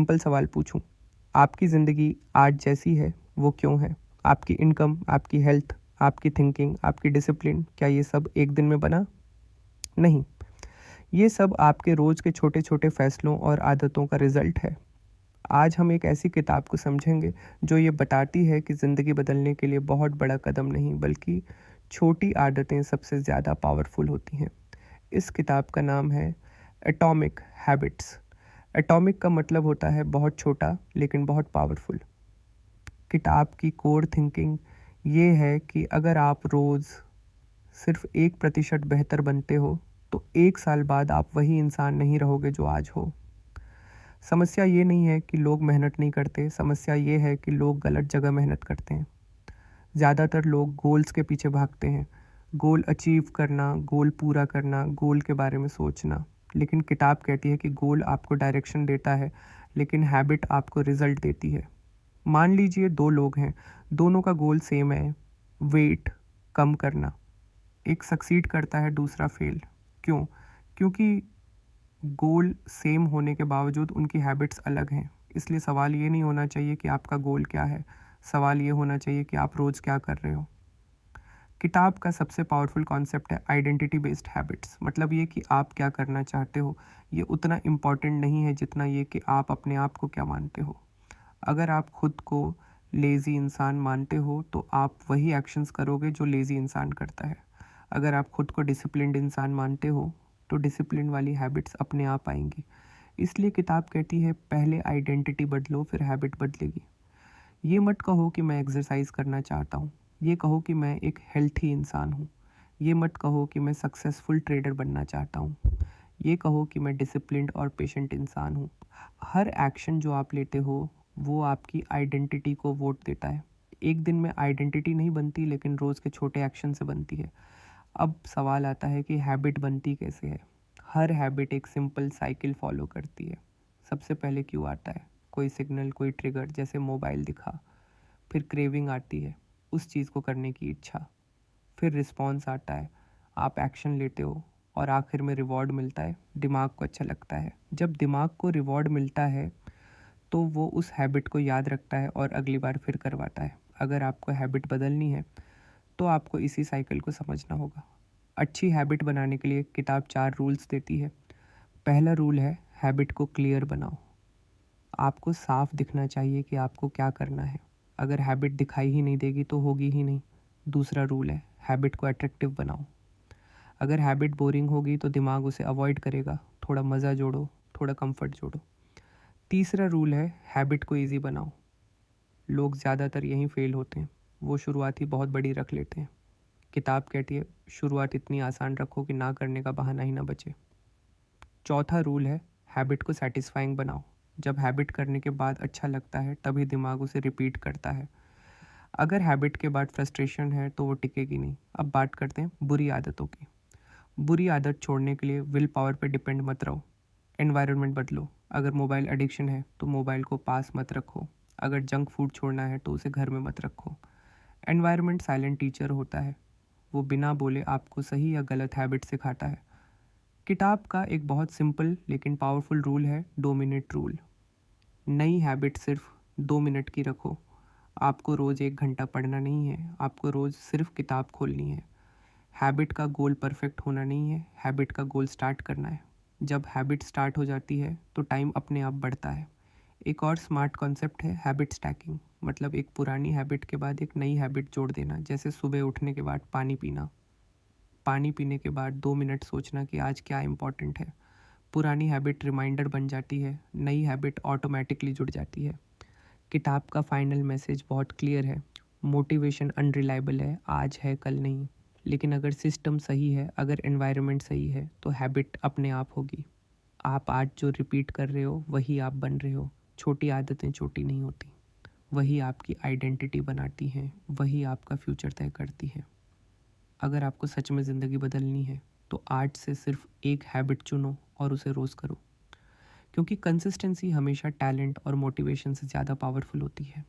Simple सवाल पूछूं, आपकी ज़िंदगी आज जैसी है वो क्यों है? आपकी इनकम, आपकी हेल्थ, आपकी थिंकिंग, आपकी डिसिप्लिन, क्या ये सब एक दिन में बना? नहीं। ये सब आपके रोज़ के छोटे छोटे फैसलों और आदतों का रिजल्ट है। आज हम एक ऐसी किताब को समझेंगे जो ये बताती है कि ज़िंदगी बदलने के लिए बहुत बड़ा कदम नहीं बल्कि छोटी आदतें सबसे ज़्यादा पावरफुल होती हैं। इस किताब का नाम है एटॉमिक हैबिट्स। एटॉमिक का मतलब होता है बहुत छोटा लेकिन बहुत पावरफुल। किताब की कोर थिंकिंग ये है कि अगर आप रोज़ सिर्फ 1% बेहतर बनते हो तो 1 साल बाद आप वही इंसान नहीं रहोगे जो आज हो। समस्या ये नहीं है कि लोग मेहनत नहीं करते, समस्या ये है कि लोग गलत जगह मेहनत करते हैं। ज़्यादातर लोग गोल्स के पीछे भागते हैं, गोल अचीव करना, गोल पूरा करना, गोल के बारे में सोचना। लेकिन किताब कहती है कि गोल आपको डायरेक्शन देता है लेकिन हैबिट आपको रिजल्ट देती है। मान लीजिए 2 लोग हैं, दोनों का गोल सेम है, वेट कम करना। एक सक्सीड करता है, दूसरा फेल। क्यों? क्योंकि गोल सेम होने के बावजूद उनकी हैबिट्स अलग हैं। इसलिए सवाल ये नहीं होना चाहिए कि आपका गोल क्या है, सवाल ये होना चाहिए कि आप रोज़ क्या कर रहे हो। किताब का सबसे पावरफुल कॉन्सेप्ट है आइडेंटिटी बेस्ड हैबिट्स। मतलब ये कि आप क्या करना चाहते हो ये उतना इम्पॉर्टेंट नहीं है जितना ये कि आप अपने आप को क्या मानते हो। अगर आप खुद को लेज़ी इंसान मानते हो तो आप वही एक्शंस करोगे जो लेज़ी इंसान करता है। अगर आप खुद को डिसिप्लिन्ड इंसान मानते हो तो डिसिप्लिन वाली हैबिट्स अपने आप आएंगी। इसलिए किताब कहती है पहले आइडेंटिटी बदलो फिर हैबिट बदलेगी। ये मत कहो कि मैं एक्सरसाइज करना चाहता हूँ, ये कहो कि मैं एक हेल्थी इंसान हूँ। ये मत कहो कि मैं सक्सेसफुल ट्रेडर बनना चाहता हूँ, ये कहो कि मैं डिसिप्लिन्ड और पेशेंट इंसान हूँ। हर एक्शन जो आप लेते हो वो आपकी आइडेंटिटी को वोट देता है। एक दिन में आइडेंटिटी नहीं बनती लेकिन रोज़ के छोटे एक्शन से बनती है। अब सवाल आता है कि हैबिट बनती कैसे है? हर हैबिट एक सिंपल साइकिल फॉलो करती है। सबसे पहले क्यों आता है? कोई सिग्नल, कोई ट्रिगर, जैसे मोबाइल दिखा। फिर क्रेविंग आती है, उस चीज़ को करने की इच्छा। फिर रिस्पॉन्स आता है, आप एक्शन लेते हो और आखिर में रिवॉर्ड मिलता है, दिमाग को अच्छा लगता है। जब दिमाग को रिवॉर्ड मिलता है तो वो उस हैबिट को याद रखता है और अगली बार फिर करवाता है। अगर आपको हैबिट बदलनी है तो आपको इसी साइकिल को समझना होगा। अच्छी हैबिट बनाने के लिए किताब 4 रूल्स देती है। पहला रूल है हैबिट को क्लियर बनाओ। आपको साफ दिखना चाहिए कि आपको क्या करना है। अगर हैबिट दिखाई ही नहीं देगी तो होगी ही नहीं। दूसरा रूल है हैबिट को अट्रैक्टिव बनाओ। अगर हैबिट बोरिंग होगी तो दिमाग उसे अवॉइड करेगा। थोड़ा मज़ा जोड़ो, थोड़ा कंफर्ट जोड़ो। तीसरा रूल है हैबिट को ईजी बनाओ। लोग ज़्यादातर यहीं फेल होते हैं, वो शुरुआत ही बहुत बड़ी रख लेते हैं। किताब कहती है शुरुआत इतनी आसान रखो कि ना करने का बहाना ही ना बचे। चौथा रूल है हैबिट को सेटिस्फाइंग बनाओ। जब हैबिट करने के बाद अच्छा लगता है तभी दिमाग उसे रिपीट करता है। अगर हैबिट के बाद फ्रस्ट्रेशन है तो वो टिकेगी नहीं। अब बात करते हैं बुरी आदतों की। बुरी आदत छोड़ने के लिए विल पावर पे डिपेंड मत रहो। एनवायरनमेंट बदलो। अगर मोबाइल एडिक्शन है तो मोबाइल को पास मत रखो। अगर जंक फूड छोड़ना है तो उसे घर में मत रखो। एनवायरनमेंट साइलेंट टीचर होता है, वो बिना बोले आपको सही या गलत हैबिट सिखाता है। किताब का एक बहुत सिंपल लेकिन पावरफुल रूल है 2 मिनट रूल। नई हैबिट सिर्फ 2 मिनट की रखो। आपको रोज़ 1 घंटा पढ़ना नहीं है, आपको रोज़ सिर्फ किताब खोलनी है। हैबिट का गोल परफेक्ट होना नहीं है, हैबिट का गोल स्टार्ट करना है। जब हैबिट स्टार्ट हो जाती है तो टाइम अपने आप बढ़ता है। एक और स्मार्ट कॉन्सेप्ट है हैबिट स्टैकिंग। मतलब एक पुरानी हैबिट के बाद एक नई हैबिट जोड़ देना। जैसे सुबह उठने के बाद पानी पीना, पानी पीने के बाद 2 मिनट सोचना कि आज क्या इम्पोर्टेंट है। पुरानी हैबिट रिमाइंडर बन जाती है, नई हैबिट ऑटोमेटिकली जुड़ जाती है। किताब का फाइनल मैसेज बहुत क्लियर है। मोटिवेशन अनरिलायबल है, आज है कल नहीं। लेकिन अगर सिस्टम सही है, अगर एनवायरनमेंट सही है तो हैबिट अपने आप होगी। आप आज जो रिपीट कर रहे हो वही आप बन रहे हो। छोटी आदतें छोटी नहीं होती, वही आपकी आइडेंटिटी बनाती हैं, वही आपका फ्यूचर तय करती है। अगर आपको सच में ज़िंदगी बदलनी है तो आज से सिर्फ एक हैबिट चुनो और उसे रोज़ करो। क्योंकि कंसिस्टेंसी हमेशा टैलेंट और मोटिवेशन से ज़्यादा पावरफुल होती है।